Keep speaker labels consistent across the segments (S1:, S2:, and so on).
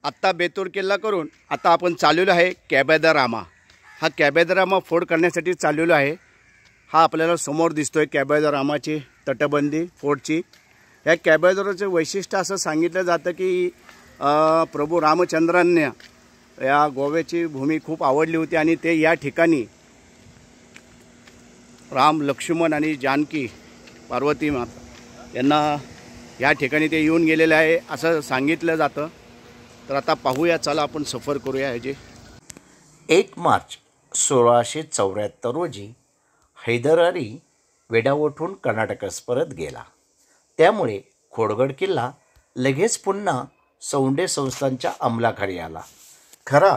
S1: आत्ता बेतूर किल्ला करून आता आपण चाललेलो आहे कॅबेदरामा। हा कॅबेदरामा फोर्ट करण्यासाठी चाललेलो आहे। हा आपल्याला समोर दिसतोय कॅबेदरामाची तटबंदी फोर्टची। या कॅबेदराचे वैशिष्ट्य असं सांगितलं जातं की प्रभू रामचंद्रांना या गोव्याची भूमी खूप आवडली होती आणि ते या ठिकाणी राम लक्ष्मण आणि जानकी पार्वती माता यांना या ठिकाणी ते येऊन गेलेले आहे असं सांगितलं जातं। तर आता पाहूया, चला आपण सफर करूया याची।
S2: 1 मार्च 1674 रोजी हैदर अली वेढा कर्नाटकास परत गेला। त्यामुळे खोडगड किल्ला लगेच पुन्हा सौंदे संस्थांच्या अंमलाखाली आला। खरा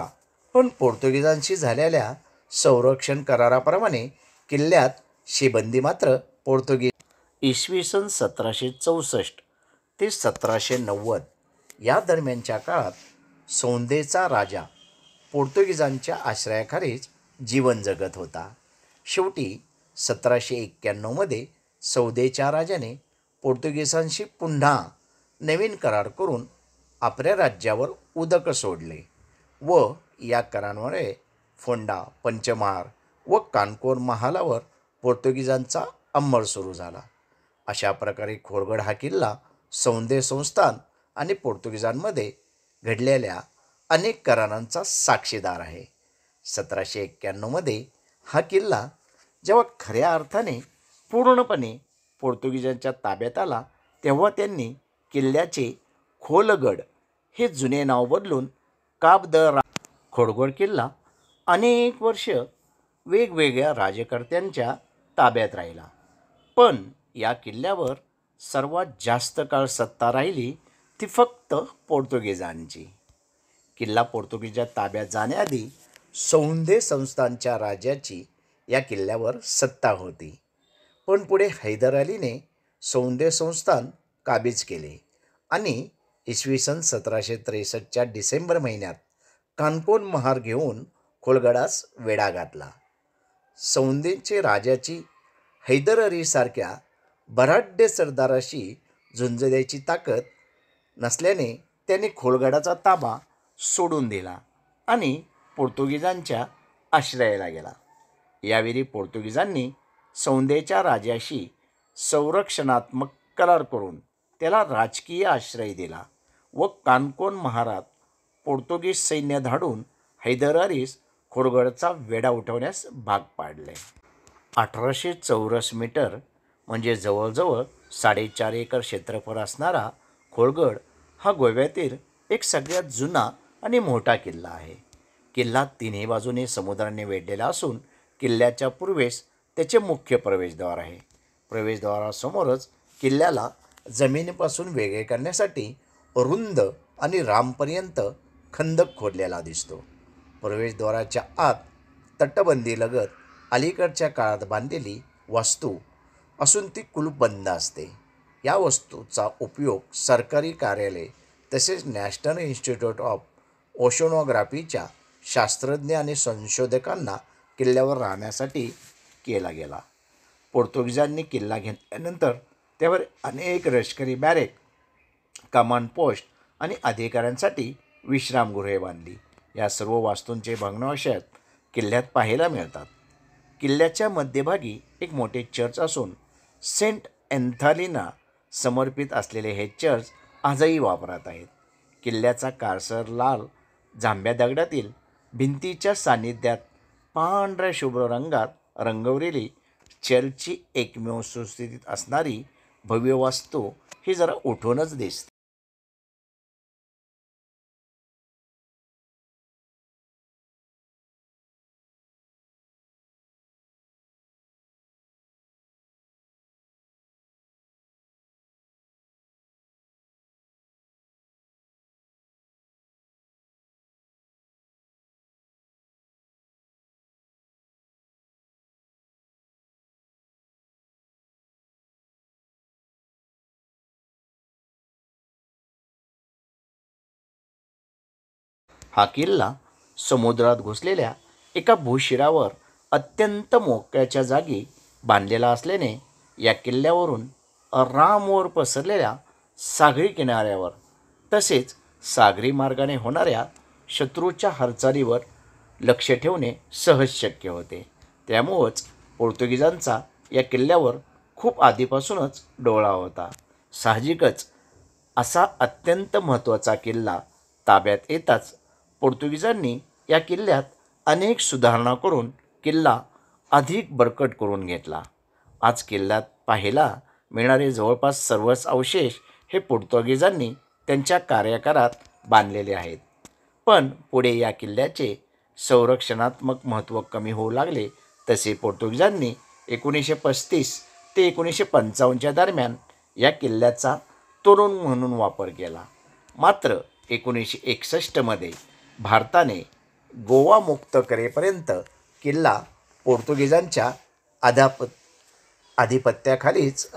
S2: पण पोर्तुगीजांशी झालेल्या संरक्षण कराराप्रमाणे किल्ल्यात शिबंदी मात्र पोर्तुगीज इसवी सन 1764 ते 1790 या दरम्यानच्या काळात सौंदेचा राजा पोर्तुगीजांच्या आश्रयाखालीच जीवन जगत होता। शेवटी 1791 सौदेच्या राजाने पोर्तुगीजांशी पुन्हा नवीन करार करून आपल्या राज्यावर उदक सोडले व या करारामुळे फोंडा, पंचमहाल व कानकोर महालावर पोर्तुगीजांचा अंमल सुरू झाला। अशा प्रकारे खोडगड हा किल्ला सौंदे संस्थान आणि पोर्तुगीजांमध्ये घडलेल्या अनेक करारांचा साक्षीदार आहे। 1791 हा किल्ला जेव्हा खऱ्या अर्थाने पूर्णपणे पोर्तुगीजांच्या ताब्यात आला तेव्हा त्यांनी किल्ल्याचे खोलगड हे जुने नाव बदलून काब द रा खोडगड किल्ला अनेक वर्ष वेगवेगळ्या राजकर्त्यांच्या ताब्यात राहिला, पण या किल्ल्यावर सर्वात जास्त काळ सत्ता राहिली ती फक्त पोर्तुगीजांची। किल्ला पोर्तुगीजच्या ताब्यात जाण्याआधी सौंदे संस्थानच्या राजाची या किल्ल्यावर सत्ता होती, पण पुढे हैदर अलीने सौंदे संस्थान काबीज केले आणि इसवी सन 1763च्या डिसेंबर महिन्यात कानकोर महार घेऊन खोलगडास वेढा घातला। सौंदेचे राजाची हैदर अलीसारख्या बलाढ्य सरदाराशी झुंज द्यायची ताकद नसल्याने त्यांनी खोलगडाचा ताबा सोडून दिला आणि पोर्तुगीजांच्या आश्रयाला गेला। यावेळी पोर्तुगीजांनी सौंदेच्या राजाशी संरक्षणात्मक करार करून त्याला राजकीय आश्रय दिला व कानकोर महारात पोर्तुगीज सैन्य धाडून हैदर अलीस खोडगडचा वेढा उठवण्यास भाग पाडले। 1800 चौरस मीटर म्हणजे जवळजवळ 4.5 एकर क्षेत्रफळ असणारा खोडगड हा गोव्यातील एक सगळ्यात जुना आणि मोठा किल्ला आहे। किल्ला तिन्ही बाजूने समुद्राने वेढलेला असून किल्ल्याच्या पूर्वेस त्याचे मुख्य प्रवेशद्वार आहे। प्रवेशद्वारासमोरच किल्ल्याला जमिनीपासून वेगळे करण्यासाठी रुंद आणि रामपर्यंत खंदक खोदलेला दिसतो। प्रवेशद्वाराच्या आत तटबंदीलगत अलीकडच्या काळात बांधलेली वास्तू असून ती कुलूपबंद असते। या वास्तूचा उपयोग सरकारी कार्यालय तसेच नॅशनल इन्स्टिट्यूट ऑफ ओशनोग्राफीच्या शास्त्रज्ञ आणि संशोधकांना किल्ल्यावर राहण्यासाठी केला गेला। पोर्तुगीजांनी किल्ला घेतल्यानंतर त्यावर अनेक लष्करी बॅरेक, कमांड पोस्ट आणि अधिकाऱ्यांसाठी विश्रामगृहे बांधली। या सर्व वास्तूंचे भग्नावशेष किल्ल्यात पाहायला मिळतात। किल्ल्याच्या मध्यभागी एक मोठे चर्च असून सेंट एंथनीला समर्पित असलेले हे चर्च आजही वापरात आहेत। किल्ल्याचा काळसर लाल जांभ्या दगडातील भिंतीच्या सान्निध्यात पांढऱ्या शुभ्र रंगात रंगवलेली चर्चची एकमेव सुस्थितीत असणारी भव्य वास्तू ही जरा उठूनच दिसते। हा किल्ला समुद्रात घुसलेल्या एका भूशिरावर अत्यंत मोक्याच्या जागी बांधलेला असल्याने या किल्ल्यावरून रामवर पसरलेल्या सागरी किनाऱ्यावर तसेच सागरी मार्गाने होणाऱ्या शत्रूच्या हालचालीवर लक्ष ठेवणे सहज शक्य होते. त्यामुळंच पोर्तुगीजांचा या किल्ल्यावर खूप आधीपासूनच डोळा होता. साहजिकच असा अत्यंत महत्त्वाचा किल्ला ताब्यात येताच पोर्तुगीजांनी या किल्ल्यात अनेक सुधारणा करून किल्ला अधिक बळकट करून घेतला. आज किल्ल्यात पाहायला मिळणारे जवळपास सर्वच अवशेष हे पोर्तुगीजांनी त्यांच्या कार्यकाळात बांधलेले आहेत. पण पुढे या किल्ल्याचे संरक्षणात्मक महत्त्व कमी होऊ लागले तसे पोर्तुगीजांनी 1935 ते 1955च्या दरम्यान या किल्ल्याचा तोरण म्हणून वापर केला. मात्र 1961मध्ये भारताने गोवा मुक्त करेपर्यंत किल्ला पोर्तुगीजांच्या आधिपत्याखालीच